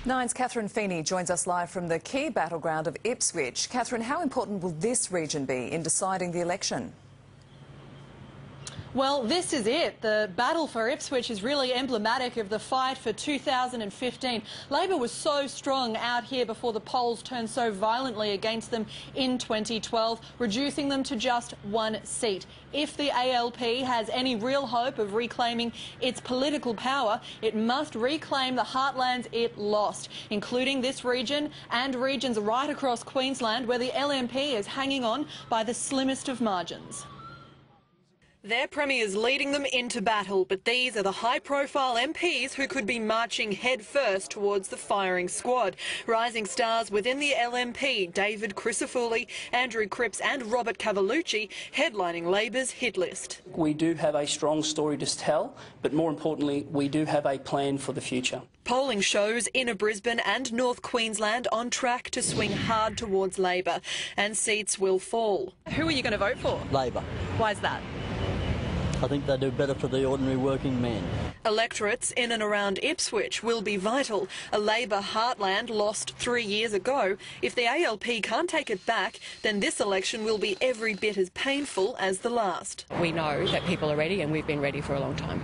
Nine's Catherine Feeney joins us live from the key battleground of Ipswich. Catherine, how important will this region be in deciding the election? Well, this is it. The battle for Ipswich is really emblematic of the fight for 2015. Labor was so strong out here before the polls turned so violently against them in 2012, reducing them to just one seat. If the ALP has any real hope of reclaiming its political power, it must reclaim the heartlands it lost, including this region and regions right across Queensland where the LNP is hanging on by the slimmest of margins. Their premier's leading them into battle, but these are the high-profile MPs who could be marching headfirst towards the firing squad. Rising stars within the LNP, David Crisafulli, Andrew Cripps and Robert Cavallucci, headlining Labor's hit list. We do have a strong story to tell, but more importantly, we do have a plan for the future. Polling shows Inner Brisbane and North Queensland on track to swing hard towards Labor, and seats will fall. Who are you going to vote for? Labor. Why is that? I think they do better for the ordinary working man. Electorates in and around Ipswich will be vital. A Labor heartland lost 3 years ago. If the ALP can't take it back, then this election will be every bit as painful as the last. We know that people are ready, and we've been ready for a long time.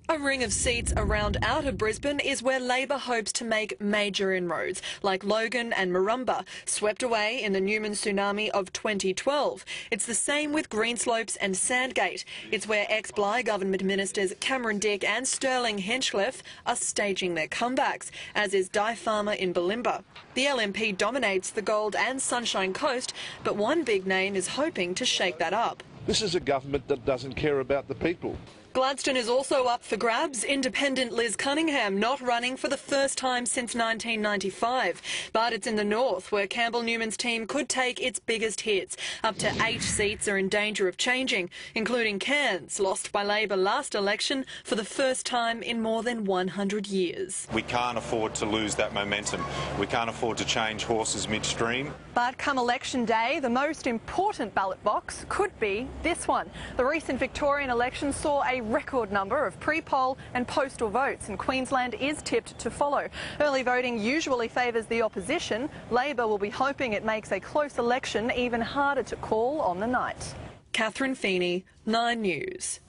A ring of seats around outer Brisbane is where Labor hopes to make major inroads, like Logan and Marumba, swept away in the Newman tsunami of 2012. It's the same with Greenslopes and Sandgate. It's where ex-Bligh government ministers Cameron Dick and Sterling Henchcliffe are staging their comebacks, as is Di Farmer in Bulimba. The LNP dominates the Gold and Sunshine Coast, but one big name is hoping to shake that up. This is a government that doesn't care about the people. Gladstone is also up for grabs. Independent Liz Cunningham not running for the first time since 1995. But it's in the north where Campbell Newman's team could take its biggest hits. Up to 8 seats are in danger of changing, including Cairns, lost by Labor last election for the first time in more than 100 years. We can't afford to lose that momentum. We can't afford to change horses midstream. But come election day, the most important ballot box could be this one. The recent Victorian election saw a record number of pre-poll and postal votes, and Queensland is tipped to follow. Early voting usually favours the opposition. Labor will be hoping it makes a close election even harder to call on the night. Catherine Feeney, 9 News.